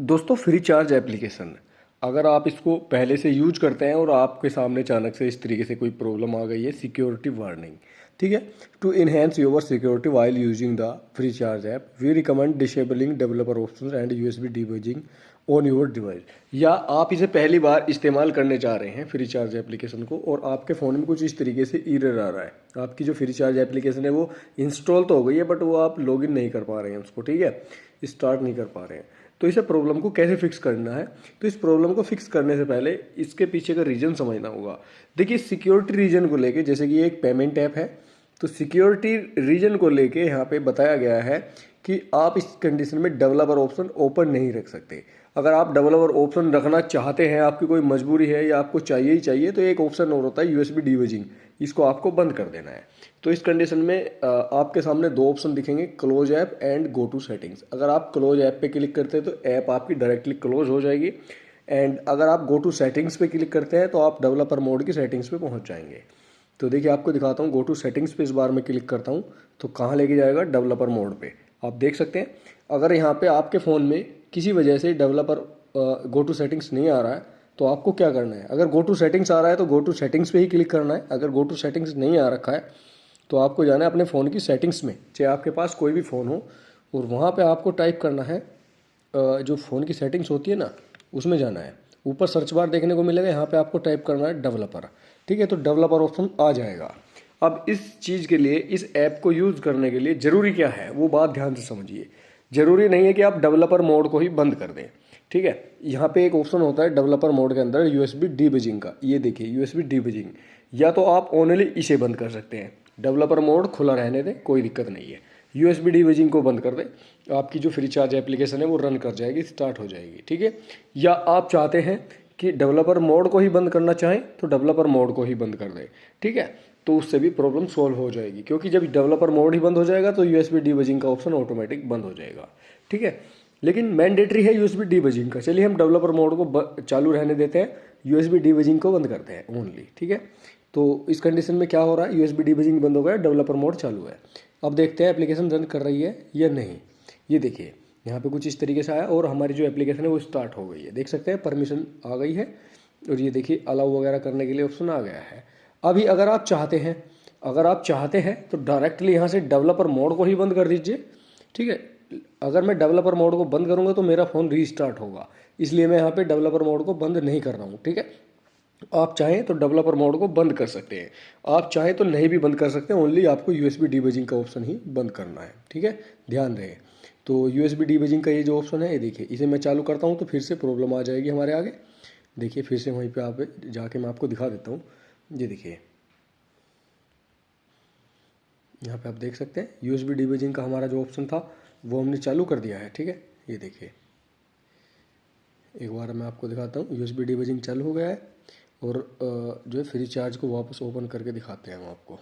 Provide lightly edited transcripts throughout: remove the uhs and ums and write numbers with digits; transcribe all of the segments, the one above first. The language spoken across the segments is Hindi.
दोस्तों फ्री चार्ज एप्लीकेशन अगर आप इसको पहले से यूज करते हैं और आपके सामने अचानक से इस तरीके से कोई प्रॉब्लम आ गई है, सिक्योरिटी वार्निंग, ठीक है। To enhance your security while using the free charge app we recommend disabling developer option and USB debugging on your device. या आप इसे पहली बार इस्तेमाल करने जा रहे हैं फ्री चार्ज एप्लीकेशन को और आपके फ़ोन में कुछ इस तरीके से एरर आ रहा है। आपकी जो फ्री चार्ज एप्लीकेशन है वो इंस्टॉल तो हो गई है बट वो आप लॉगिन नहीं कर पा रहे हैं उसको, ठीक है, स्टार्ट नहीं कर पा रहे हैं। तो इसे प्रॉब्लम को कैसे फिक्स करना है, तो इस प्रॉब्लम को फिक्स करने से पहले इसके पीछे का रीज़न समझना होगा। देखिए सिक्योरिटी रीजन को लेके, जैसे कि ये एक पेमेंट ऐप है, तो सिक्योरिटी रीजन को लेके यहाँ पे बताया गया है कि आप इस कंडीशन में डेवलपर ऑप्शन ओपन नहीं रख सकते। अगर आप डेवलपर ऑप्शन रखना चाहते हैं, आपकी कोई मजबूरी है या आपको चाहिए ही चाहिए, तो एक ऑप्शन और होता है यूएसबी डिबगिंग, इसको आपको बंद कर देना है। तो इस कंडीशन में आपके सामने दो ऑप्शन दिखेंगे, close app and go to settings. अगर आप क्लोज ऐप पे क्लिक करते हैं तो ऐप आपकी डायरेक्टली क्लोज हो जाएगी, एंड अगर आप गो टू सेटिंग्स पे क्लिक करते हैं तो आप डेवलपर मोड की सेटिंग्स पे पहुंच जाएंगे। तो देखिए आपको दिखाता हूँ, गो टू सेटिंग्स पे इस बार मैं क्लिक करता हूँ तो कहाँ लेके जाएगा, डेवलपर मोड पे। आप देख सकते हैं अगर यहाँ पे आपके फ़ोन में किसी वजह से डेवलपर गो टू सेटिंग्स नहीं आ रहा है तो आपको क्या करना है, अगर गो टू सेटिंग्स आ रहा है तो गो टू सेटिंग्स पे ही क्लिक करना है। अगर गो टू सेटिंग्स नहीं आ रखा है तो आपको जाना है अपने फ़ोन की सेटिंग्स में, चाहे आपके पास कोई भी फ़ोन हो, और वहाँ पे आपको टाइप करना है जो फ़ोन की सेटिंग्स होती है ना, उसमें जाना है। ऊपर सर्च बार देखने को मिलेगा, यहाँ पे आपको टाइप करना है डेवलपर, ठीक है। तो डेवलपर ऑप्शन आ जाएगा। अब इस चीज़ के लिए, इस ऐप को यूज़ करने के लिए ज़रूरी क्या है वो बात ध्यान से समझिए। ज़रूरी नहीं है कि आप डेवलपर मोड को ही बंद कर दें, ठीक है। यहाँ पे एक ऑप्शन होता है डेवलपर मोड के अंदर यूएसबी डिबगिंग का, ये देखिए यूएसबी डिबगिंग, या तो आप ओनली इसे बंद कर सकते हैं, डेवलपर मोड खुला रहने दें, कोई दिक्कत नहीं है। यूएसबी डिबगिंग को बंद कर दें, आपकी जो फ्री चार्ज एप्लीकेशन है वो रन कर जाएगी, स्टार्ट हो जाएगी, ठीक है। या आप चाहते हैं कि डेवलपर मोड को ही बंद करना चाहें तो डेवलपर मोड को ही बंद कर दें, ठीक है। तो उससे भी प्रॉब्लम सॉल्व हो जाएगी, क्योंकि जब डेवलपर मोड ही बंद हो जाएगा तो यूएसबी डिबगिंग का ऑप्शन ऑटोमेटिक बंद हो जाएगा, ठीक है। लेकिन मैंडेटरी है यूएसबी डिबगिंग का। चलिए हम डेवलपर मोड को चालू रहने देते हैं, यूएसबी डिबगिंग को बंद करते हैं ओनली, ठीक है। तो इस कंडीशन में क्या हो रहा है, यूएसबी डिबगिंग बंद हो गया, डेवलपर मोड चालू है। अब देखते हैं एप्लीकेशन रन कर रही है या नहीं। ये देखिए यहाँ पे कुछ इस तरीके से आया और हमारी जो एप्लीकेशन है वो स्टार्ट हो गई है, देख सकते हैं परमिशन आ गई है, और ये देखिए अलाउ वगैरह करने के लिए ऑप्शन आ गया है। अभी अगर आप चाहते हैं तो डायरेक्टली यहाँ से डेवलपर मोड को ही बंद कर दीजिए, ठीक है। अगर मैं डेवलपर मोड को बंद करूँगा तो मेरा फ़ोन रीस्टार्ट होगा, इसलिए मैं यहाँ पे डेवलपर मोड को बंद नहीं कर रहा हूँ, ठीक है। आप चाहें तो डेवलपर मोड को बंद कर सकते हैं, आप चाहें तो नहीं भी बंद कर सकते हैं, ओनली आपको यूएसबी डिबगिंग का ऑप्शन ही बंद करना है, ठीक है, ध्यान रहे। तो यूएसबी डिबगिंग का ये जो ऑप्शन है, ये देखिए, इसे मैं चालू करता हूँ तो फिर से प्रॉब्लम आ जाएगी हमारे आगे। देखिए फिर से वहीं पे आप जाके मैं आपको दिखा देता हूँ। ये देखिए यहाँ पे आप देख सकते हैं यूएसबी डिबगिंग का हमारा जो ऑप्शन था वो हमने चालू कर दिया है, ठीक है। ये देखिए एक बार मैं आपको दिखाता हूँ, यूएसबी डिबगिंग चालू हो गया है, और जो है फ्री चार्ज को वापस ओपन करके दिखाते हैं हम आपको।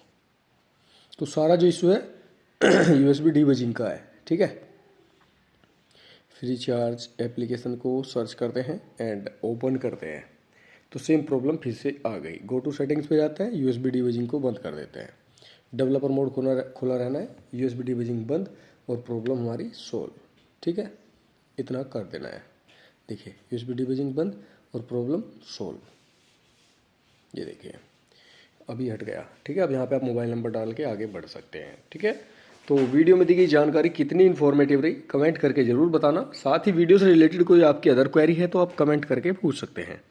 तो सारा जो इशू है यूएसबी डिबगिंग का है, ठीक है। फ्री चार्ज एप्लीकेशन को सर्च करते हैं एंड ओपन करते हैं तो सेम प्रॉब्लम फिर से आ गई। गो टू सेटिंग्स पे जाते हैं, यूएसबी डिबगिंग को बंद कर देते हैं, डेवलपर मोड खुला रहना है, यूएसबी डिबगिंग बंद, और प्रॉब्लम हमारी सोल्व, ठीक है। इतना कर देना है, देखिए यूएसबी डिबगिंग बंद और प्रॉब्लम सोल्व। ये देखिए अभी हट गया, ठीक है। अब यहाँ पे आप मोबाइल नंबर डाल के आगे बढ़ सकते हैं, ठीक है। तो वीडियो में दी गई जानकारी कितनी इन्फॉर्मेटिव रही कमेंट करके ज़रूर बताना। साथ ही वीडियो से रिलेटेड कोई आपकी अदर क्वेरी है तो आप कमेंट करके पूछ सकते हैं।